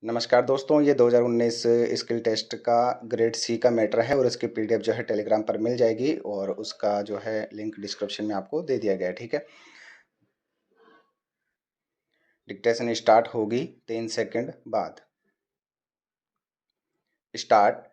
नमस्कार दोस्तों, ये 2019 स्किल टेस्ट का ग्रेड सी का मैटर है और इसकी पीडीएफ जो है टेलीग्राम पर मिल जाएगी और उसका जो है लिंक डिस्क्रिप्शन में आपको दे दिया गया है। ठीक है, डिक्टेशन स्टार्ट होगी 3 सेकंड बाद। स्टार्ट।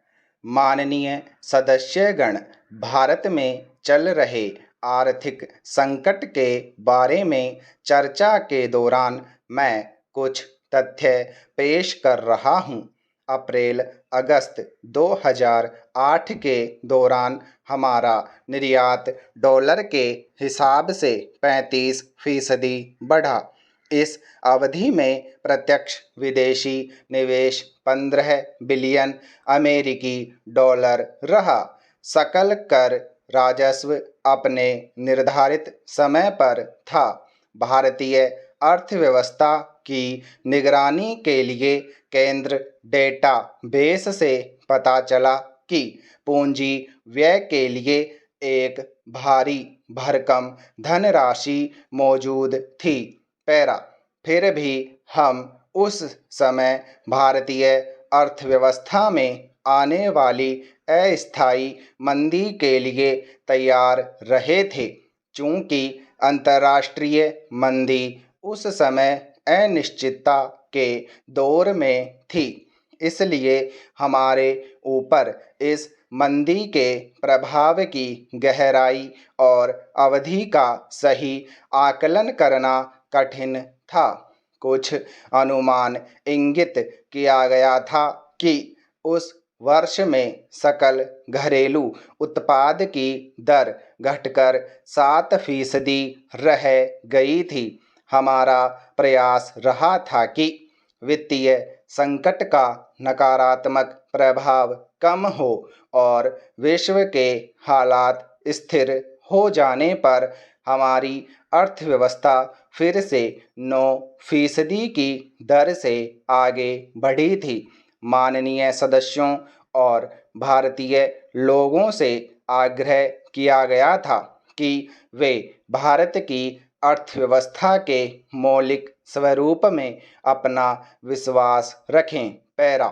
माननीय सदस्यगण, भारत में चल रहे आर्थिक संकट के बारे में चर्चा के दौरान मैं कुछ तथ्य पेश कर रहा हूं। अप्रैल अगस्त 2008 के दौरान हमारा निर्यात डॉलर के हिसाब से 35% बढ़ा। इस अवधि में प्रत्यक्ष विदेशी निवेश 15 बिलियन अमेरिकी डॉलर रहा। सकल कर राजस्व अपने निर्धारित समय पर था। भारतीय अर्थव्यवस्था की निगरानी के लिए केंद्र डेटा बेस से पता चला कि पूंजी व्यय के लिए एक भारी भरकम धनराशि मौजूद थी। पैरा। फिर भी हम उस समय भारतीय अर्थव्यवस्था में आने वाली अस्थायी मंदी के लिए तैयार रहे थे। चूंकि अंतर्राष्ट्रीय मंदी उस समय अनिश्चितता के दौर में थी, इसलिए हमारे ऊपर इस मंदी के प्रभाव की गहराई और अवधि का सही आकलन करना कठिन था। कुछ अनुमान इंगित किया गया था कि उस वर्ष में सकल घरेलू उत्पाद की दर घटकर 7% रह गई थी। हमारा प्रयास रहा था कि वित्तीय संकट का नकारात्मक प्रभाव कम हो और विश्व के हालात स्थिर हो जाने पर हमारी अर्थव्यवस्था फिर से 9% की दर से आगे बढ़ी थी। माननीय सदस्यों और भारतीय लोगों से आग्रह किया गया था कि वे भारत की अर्थव्यवस्था के मौलिक स्वरूप में अपना विश्वास रखें। पैरा।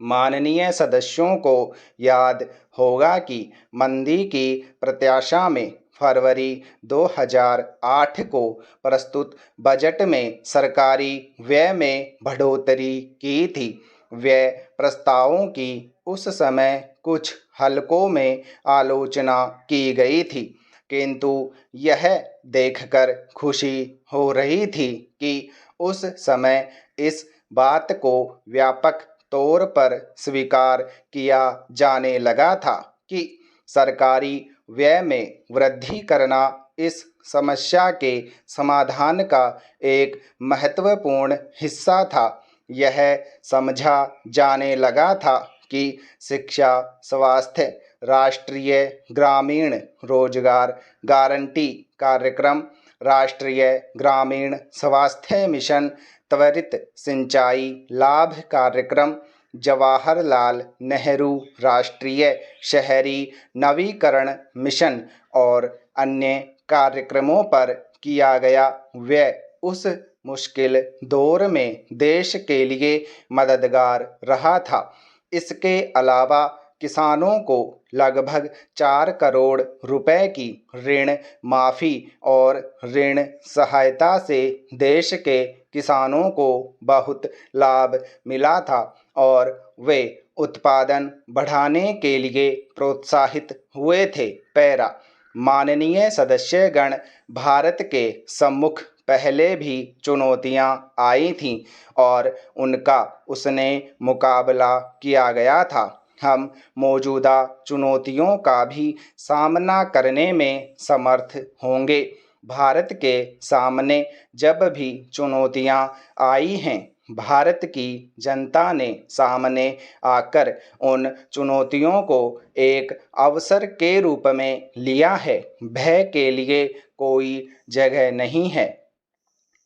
माननीय सदस्यों को याद होगा कि मंदी की प्रत्याशा में फरवरी 2008 को प्रस्तुत बजट में सरकारी व्यय में बढ़ोतरी की थी। व्यय प्रस्तावों की उस समय कुछ हलकों में आलोचना की गई थी, किंतु यह देखकर खुशी हो रही थी कि उस समय इस बात को व्यापक तौर पर स्वीकार किया जाने लगा था कि सरकारी व्यय में वृद्धि करना इस समस्या के समाधान का एक महत्वपूर्ण हिस्सा था। यह समझा जाने लगा था कि शिक्षा, स्वास्थ्य, राष्ट्रीय ग्रामीण रोजगार गारंटी कार्यक्रम, राष्ट्रीय ग्रामीण स्वास्थ्य मिशन, त्वरित सिंचाई लाभ कार्यक्रम, जवाहरलाल नेहरू राष्ट्रीय शहरी नवीकरण मिशन और अन्य कार्यक्रमों पर किया गया व्यय उस मुश्किल दौर में देश के लिए मददगार रहा था। इसके अलावा किसानों को लगभग 4 करोड़ रुपए की ऋण माफ़ी और ऋण सहायता से देश के किसानों को बहुत लाभ मिला था और वे उत्पादन बढ़ाने के लिए प्रोत्साहित हुए थे। पैरा। माननीय सदस्यगण, भारत के सम्मुख पहले भी चुनौतियां आई थीं और उनका उसने मुकाबला किया गया था। हम मौजूदा चुनौतियों का भी सामना करने में समर्थ होंगे। भारत के सामने जब भी चुनौतियां आई हैं, भारत की जनता ने सामने आकर उन चुनौतियों को एक अवसर के रूप में लिया है। भय के लिए कोई जगह नहीं है।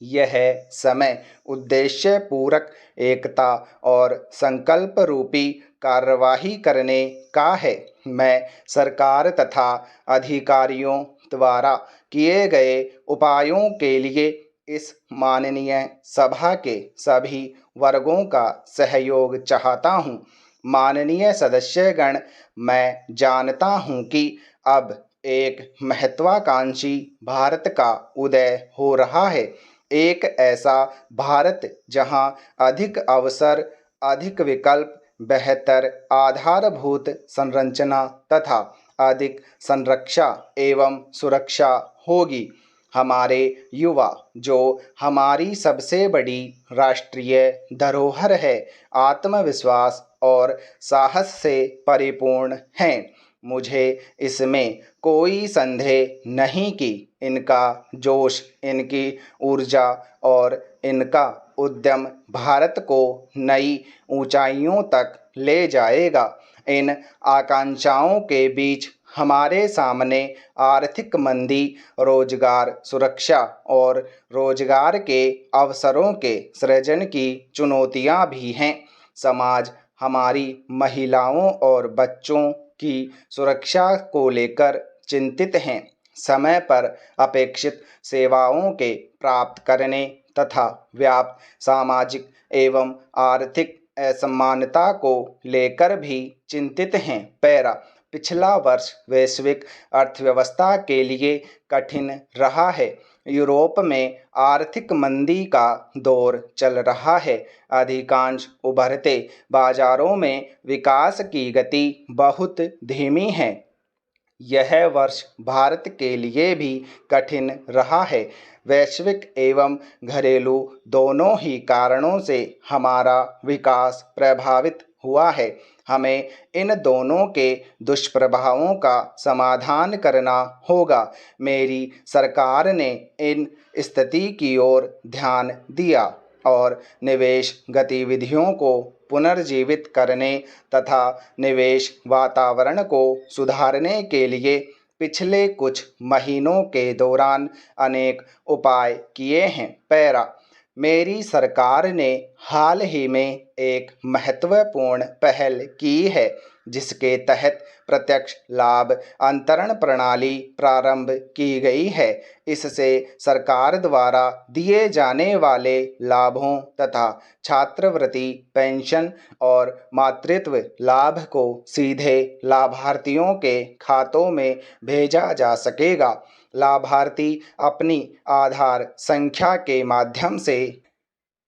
यह समय उद्देश्य पूरक एकता और संकल्प रूपी कार्यवाही करने का है। मैं सरकार तथा अधिकारियों द्वारा किए गए उपायों के लिए इस माननीय सभा के सभी वर्गों का सहयोग चाहता हूँ। माननीय सदस्यगण, मैं जानता हूँ कि अब एक महत्वाकांक्षी भारत का उदय हो रहा है। एक ऐसा भारत जहां अधिक अवसर, अधिक विकल्प, बेहतर आधारभूत संरचना तथा अधिक संरक्षा एवं सुरक्षा होगी। हमारे युवा, जो हमारी सबसे बड़ी राष्ट्रीय धरोहर है, आत्मविश्वास और साहस से परिपूर्ण हैं। मुझे इसमें कोई संदेह नहीं कि इनका जोश, इनकी ऊर्जा और इनका उद्यम भारत को नई ऊंचाइयों तक ले जाएगा। इन आकांक्षाओं के बीच हमारे सामने आर्थिक मंदी, रोजगार सुरक्षा और रोजगार के अवसरों के सृजन की चुनौतियां भी हैं। समाज हमारी महिलाओं और बच्चों की सुरक्षा को लेकर चिंतित हैं। समय पर अपेक्षित सेवाओं के प्राप्त करने तथा व्याप्त सामाजिक एवं आर्थिक असमानता को लेकर भी चिंतित हैं। पैरा, पिछला वर्ष वैश्विक अर्थव्यवस्था के लिए कठिन रहा है। यूरोप में आर्थिक मंदी का दौर चल रहा है। अधिकांश उभरते बाजारों में विकास की गति बहुत धीमी है। यह वर्ष भारत के लिए भी कठिन रहा है। वैश्विक एवं घरेलू दोनों ही कारणों से हमारा विकास प्रभावित हुआ है। हमें इन दोनों के दुष्प्रभावों का समाधान करना होगा। मेरी सरकार ने इन स्थिति की ओर ध्यान दिया और निवेश गतिविधियों को पुनर्जीवित करने तथा निवेश वातावरण को सुधारने के लिए पिछले कुछ महीनों के दौरान अनेक उपाय किए हैं। पैरा, मेरी सरकार ने हाल ही में एक महत्वपूर्ण पहल की है, जिसके तहत प्रत्यक्ष लाभ अंतरण प्रणाली प्रारंभ की गई है। इससे सरकार द्वारा दिए जाने वाले लाभों तथा छात्रवृत्ति, पेंशन और मातृत्व लाभ को सीधे लाभार्थियों के खातों में भेजा जा सकेगा। लाभार्थी अपनी आधार संख्या के माध्यम से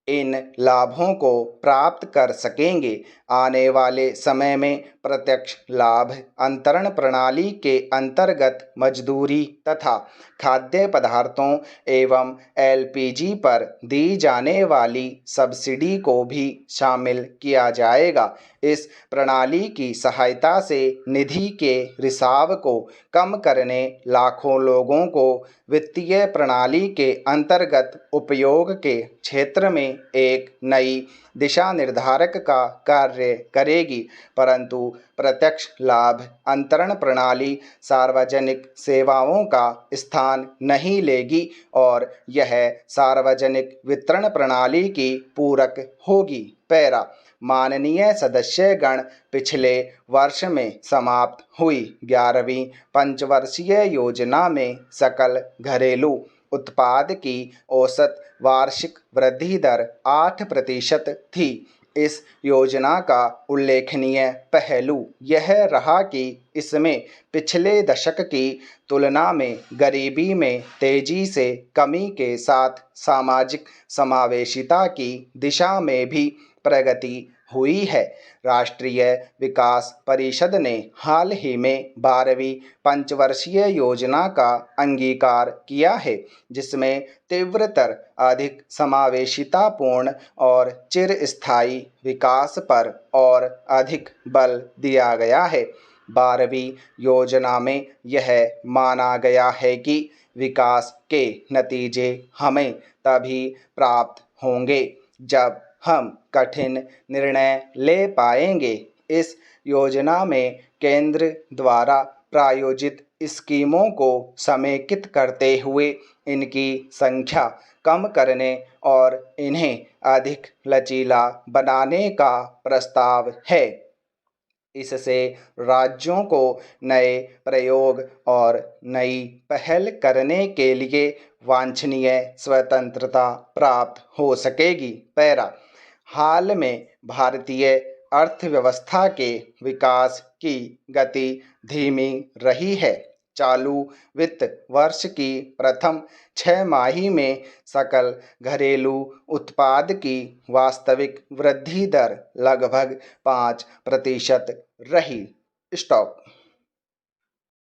इन लाभों को प्राप्त कर सकेंगे। आने वाले समय में प्रत्यक्ष लाभ अंतरण प्रणाली के अंतर्गत मजदूरी तथा खाद्य पदार्थों एवं एलपीजी पर दी जाने वाली सब्सिडी को भी शामिल किया जाएगा। इस प्रणाली की सहायता से निधि के रिसाव को कम करने, लाखों लोगों को वित्तीय प्रणाली के अंतर्गत उपयोग के क्षेत्र में एक नई दिशा निर्धारक का कार्य करेगी। परंतु प्रत्यक्ष लाभ अंतरण प्रणाली सार्वजनिक सेवाओं का स्थान नहीं लेगी और यह सार्वजनिक वितरण प्रणाली की पूरक होगी। पैरा, माननीय सदस्यगण, पिछले वर्ष में समाप्त हुई 11वीं पंचवर्षीय योजना में सकल घरेलू उत्पाद की औसत वार्षिक वृद्धि दर 8% थी। इस योजना का उल्लेखनीय पहलू यह रहा कि इसमें पिछले दशक की तुलना में गरीबी में तेजी से कमी के साथ सामाजिक समावेशिता की दिशा में भी प्रगति हुई है। राष्ट्रीय विकास परिषद ने हाल ही में 12वीं पंचवर्षीय योजना का अंगीकार किया है, जिसमें तीव्रतर, अधिक समावेशितापूर्ण और चिरस्थायी विकास पर और अधिक बल दिया गया है। 12वीं योजना में यह माना गया है कि विकास के नतीजे हमें तभी प्राप्त होंगे जब हम कठिन निर्णय ले पाएंगे। इस योजना में केंद्र द्वारा प्रायोजित स्कीमों को समेकित करते हुए इनकी संख्या कम करने और इन्हें अधिक लचीला बनाने का प्रस्ताव है। इससे राज्यों को नए प्रयोग और नई पहल करने के लिए वांछनीय स्वतंत्रता प्राप्त हो सकेगी। पैरा। हाल में भारतीय अर्थव्यवस्था के विकास की गति धीमी रही है। चालू वित्त वर्ष की प्रथम 6 माही में सकल घरेलू उत्पाद की वास्तविक वृद्धि दर लगभग 5% रही। स्टॉप।